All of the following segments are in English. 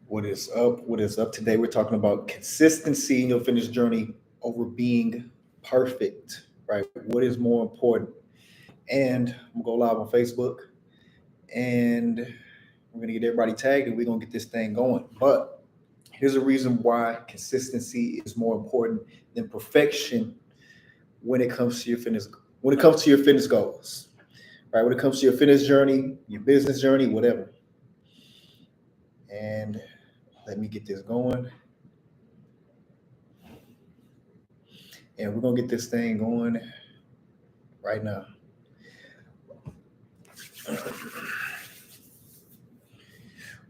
What is up? What is up? Today we're talking about consistency in your fitness journey over being perfect, right? What is more important? And I'm gonna go live on Facebook and we're gonna get everybody tagged and we're gonna get this thing going. But here's a reason why consistency is more important than perfection when it comes to your fitness goals. Right? When it comes to your fitness journey, your business journey, whatever. And let me get this going. And we're gonna get this thing going right now.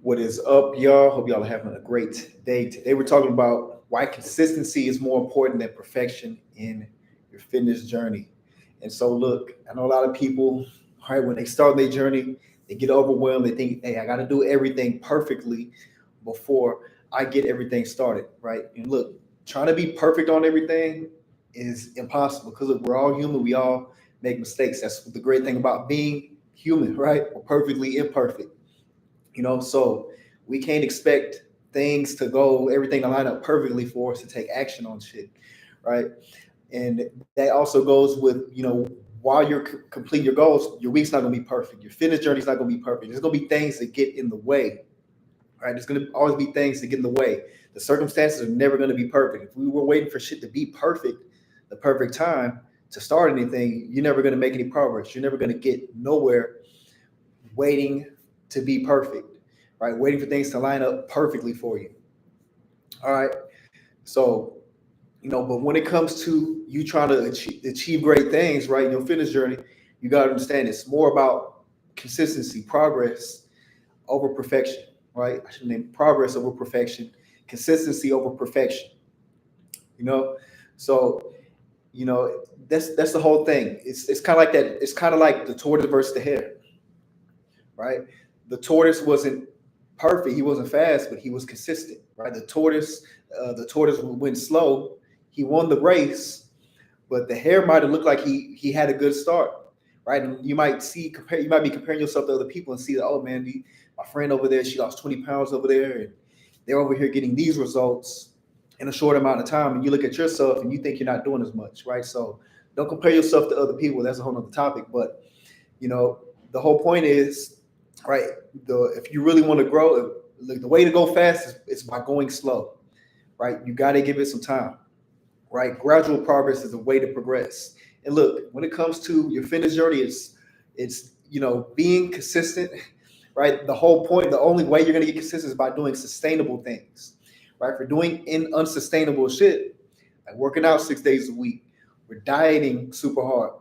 What is up, y'all? Hope y'all are having a great day. Today we're talking about why consistency is more important than perfection in your fitness journey. And so look, I know a lot of people, all right, when they start their journey, they get overwhelmed. They think, hey, I gotta do everything perfectly before I get everything started, right? And look, trying to be perfect on everything is impossible because look, we're all human, we all make mistakes. That's the great thing about being human, right? We're perfectly imperfect. So we can't expect things to go everything to line up perfectly for us to take action on shit, right? And that also goes with while you're completing your goals, your week's not going to be perfect, your fitness journey's not going to be perfect. There's going to be things that get in the way, right? There's going to always be things that get in the way. The circumstances are never going to be perfect. If we were waiting for shit to be perfect, the perfect time to start anything, you're never going to make any progress. You're never going to get nowhere waiting to be perfect, right? Waiting for things to line up perfectly for you. All right. So, but when it comes to you trying to achieve great things, right, in your fitness journey, you got to understand it's more about consistency, progress over perfection, right? I should name progress over perfection, consistency over perfection, you know? So, that's the whole thing. It's kind of like that. It's kind of like the tortoise versus the hare, right? The tortoise wasn't perfect. He wasn't fast, but he was consistent, right? The tortoise went slow. He won the race, but the hare might have looked like he had a good start, right? And you might be comparing yourself to other people and see that, oh man, my friend over there, she lost 20 pounds over there, and they're over here getting these results in a short amount of time. And you look at yourself and you think you're not doing as much, right? So don't compare yourself to other people. That's a whole other topic. But you know, the whole point is, right? If you really want to grow, the way to go fast is by going slow, right? You got to give it some time, right? Gradual progress is a way to progress. And look, when it comes to your fitness journey, it's being consistent, right? The whole point, the only way you're going to get consistent is by doing sustainable things, right? For doing unsustainable shit, like working out 6 days a week, we're dieting super hard,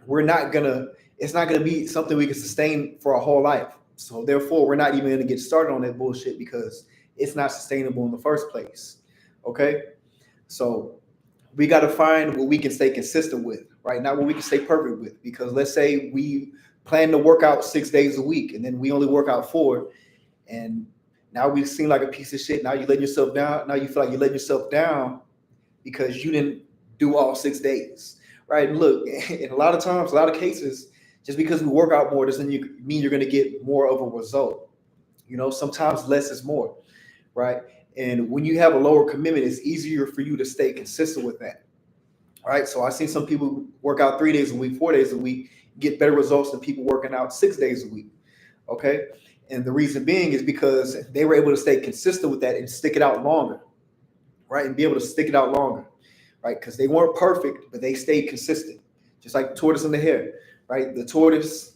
we're not gonna it's not gonna be something we can sustain for a whole life. So therefore we're not even gonna get started on that bullshit because it's not sustainable in the first place. Okay. So we got to find what we can stay consistent with, right? Not what we can stay perfect with. Because let's say we plan to work out 6 days a week and then we only work out four, and now we seem like a piece of shit. Now you're letting yourself down. Now you feel like you're letting yourself down because you didn't do all 6 days, right? And look, in a lot of times, a lot of cases, just because we work out more doesn't mean you're going to get more of a result. Sometimes less is more, right? And when you have a lower commitment, it's easier for you to stay consistent with that. All right. So I've seen some people work out 3 days a week, 4 days a week, get better results than people working out 6 days a week. Okay. And the reason being is because they were able to stay consistent with that and stick it out longer, right? And be able to stick it out longer, right? Because they weren't perfect, but they stayed consistent, just like the tortoise and the hare, right? The tortoise,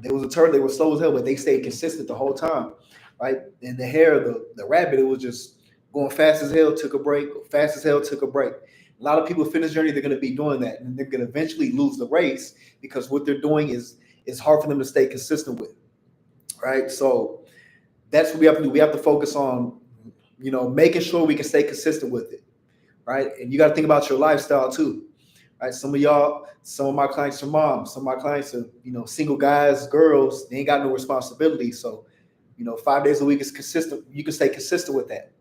there was a turn, they were slow as hell, but they stayed consistent the whole time, right? And the hare, the rabbit, it was just going fast as hell, took a break, fast as hell, took a break. A lot of people fitness journey, they're going to be doing that, and they're going to eventually lose the race because what they're doing is hard for them to stay consistent with, right? So that's what we have to do. We have to focus on, making sure we can stay consistent with it, right? And you got to think about your lifestyle too, right? Some of my clients are moms, some of my clients are, single guys, girls, they ain't got no responsibility. So, 5 days a week is consistent. You can stay consistent with that,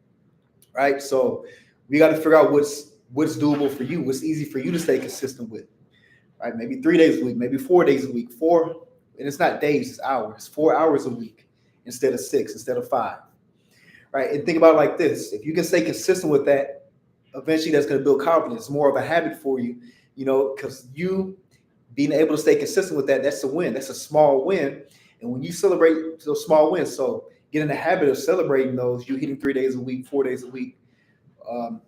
right? So we got to figure out what's doable for you, what's easy for you to stay consistent with, right? Maybe 3 days a week, maybe 4 days a week, and it's not days, it's hours, 4 hours a week instead of 6, instead of 5, right? And think about it like this: if you can stay consistent with that, eventually that's going to build confidence, more of a habit for you, because you being able to stay consistent with that, that's a win. That's a small win. And when you celebrate those small wins, so get in the habit of celebrating those, you hitting 3 days a week, 4 days a week. Um,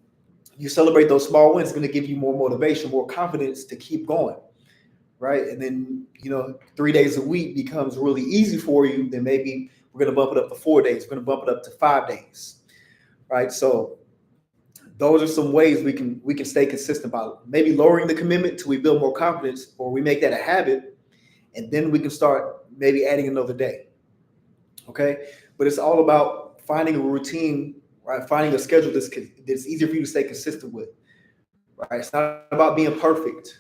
you celebrate those small wins, it's going to give you more motivation, more confidence to keep going, right? And then 3 days a week becomes really easy for you. Then maybe we're going to bump it up to 4 days. We're going to bump it up to 5 days, right? So those are some ways we can stay consistent by maybe lowering the commitment till we build more confidence, or we make that a habit, and then we can start maybe adding another day. Okay, but it's all about finding a routine, right? Finding a schedule that's easier for you to stay consistent with, right? It's not about being perfect,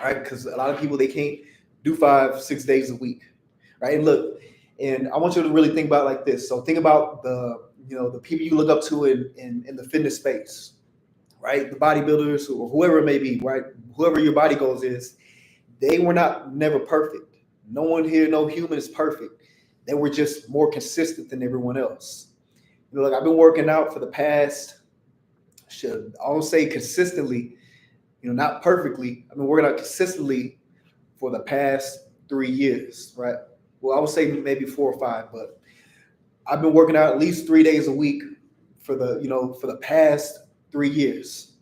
right? Because a lot of people, they can't do 5, 6 days a week, right? And look, and I want you to really think about it like this. So think about the people you look up to in the fitness space, right? The bodybuilders or whoever it may be, right? Whoever your body goals is, they were not never perfect. No one here, no human is perfect. They were just more consistent than everyone else. Like I've been working out for the past, I won't say consistently, not perfectly. I've been working out consistently for the past 3 years, right? Well, I would say maybe 4 or 5, but I've been working out at least 3 days a week for the past 3 years,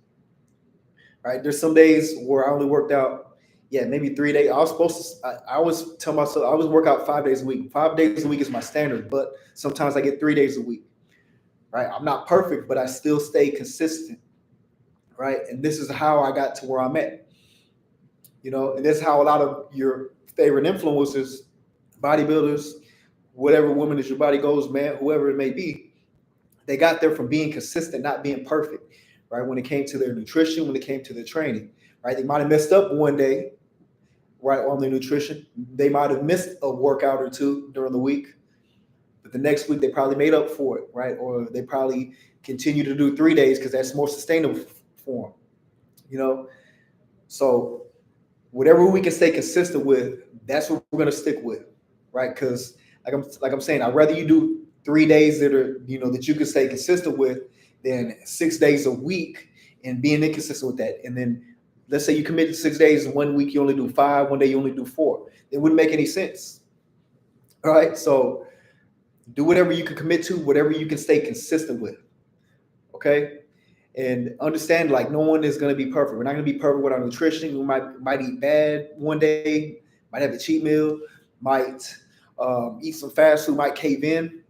right? There's some days where I only worked out, maybe 3 days. I was supposed to, I always tell myself I always work out 5 days a week. 5 days a week is my standard, but sometimes I get 3 days a week, right? I'm not perfect, but I still stay consistent, right? And this is how I got to where I'm at, and that's how a lot of your favorite influencers, bodybuilders, whatever woman is your body goes, man, whoever it may be, they got there from being consistent, not being perfect, right? When it came to their nutrition, when it came to their training, right? They might have messed up one day, right, on their nutrition. They might have missed a workout or two during the week, but the next week they probably made up for it, right? Or they probably continue to do 3 days because that's more sustainable for them, So whatever we can stay consistent with, that's what we're gonna stick with, right? Because like I'm saying, I'd rather you do 3 days that are that you can stay consistent with than 6 days a week and being inconsistent with that. And then let's say you commit to 6 days and 1 week you only do 5, one day you only do 4. It wouldn't make any sense. All right. So do whatever you can commit to, whatever you can stay consistent with. Okay. And understand, like, no one is going to be perfect. We're not going to be perfect with our nutrition. We might eat bad one day, might have a cheat meal, might eat some fast food, might cave in.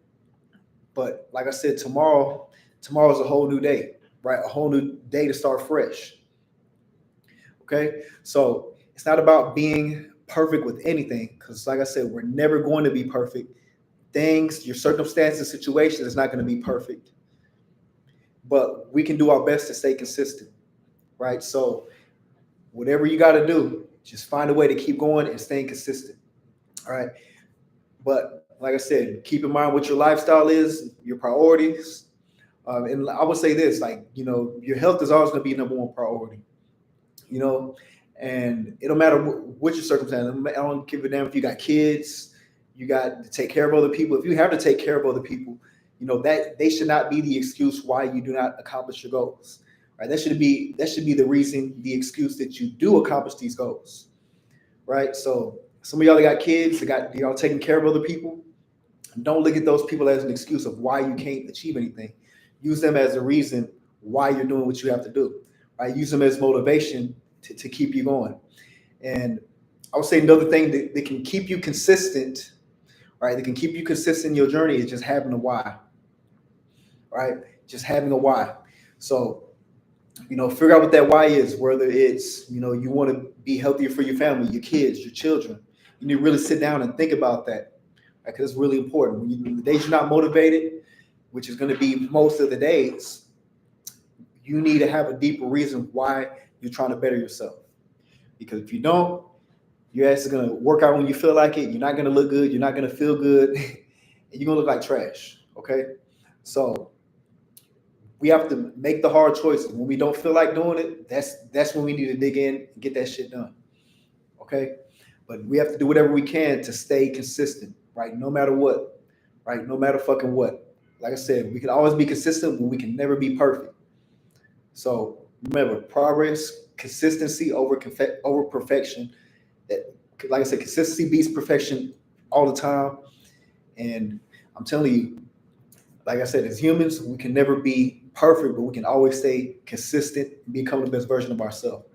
But like I said, tomorrow's a whole new day, right? A whole new day to start fresh. Okay, so it's not about being perfect with anything, because like I said, we're never going to be perfect. Things, your circumstances, situations is not going to be perfect, but we can do our best to stay consistent, right? So whatever you got to do, just find a way to keep going and staying consistent. All right. But like I said, keep in mind what your lifestyle is, your priorities. And I would say this, like, your health is always going to be number one priority, and it don't matter what your circumstance. I don't give a damn if you got kids, you got to take care of other people. If you have to take care of other people, that they should not be the excuse why you do not accomplish your goals, right? That should be the reason, the excuse that you do accomplish these goals, right? So some of y'all that got kids, y'all taking care of other people. Don't look at those people as an excuse of why you can't achieve anything. Use them as a reason why you're doing what you have to do, right? Use them as motivation to keep you going. And I would say another thing that can keep you consistent, right? That can keep you consistent in your journey is just having a why, right? Just having a why. So, figure out what that why is, whether it's, you want to be healthier for your family, your kids, your children. You need to really sit down and think about that, right? Because it's really important. The days you're not motivated, which is going to be most of the days, you need to have a deeper reason why you're trying to better yourself. Because if you don't, your ass is going to work out when you feel like it. You're not going to look good. You're not going to feel good. And you're going to look like trash. Okay. So we have to make the hard choices. When we don't feel like doing it, that's when we need to dig in and get that shit done. Okay. But we have to do whatever we can to stay consistent, right? No matter what, right? No matter fucking what. like I said, we can always be consistent, but we can never be perfect. So remember, progress, consistency over perfection. That, like I said, consistency beats perfection all the time. And I'm telling you, like I said, as humans, we can never be perfect, but we can always stay consistent and become the best version of ourselves.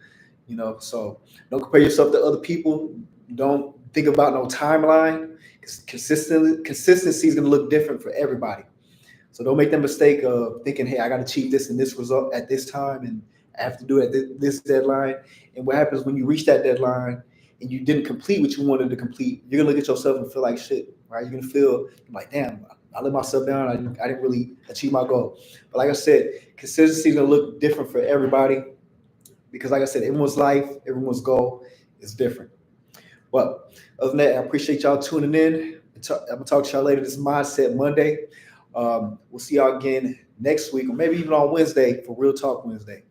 So don't compare yourself to other people. Don't think about no timeline. Consistency is going to look different for everybody. So don't make the mistake of thinking, hey, I got to achieve this and this result at this time, and I have to do it at this deadline. And what happens when you reach that deadline and you didn't complete what you wanted to complete? You're gonna look at yourself and feel like shit, right? You're gonna feel like, damn, I let myself down. I didn't really achieve my goal. But like I said, consistency is gonna look different for everybody because, like I said, everyone's life, everyone's goal is different. But other than that, I appreciate y'all tuning in. I'm gonna talk to y'all later. This is Mindset Monday. We'll see y'all again next week, or maybe even on Wednesday for Real Talk Wednesday.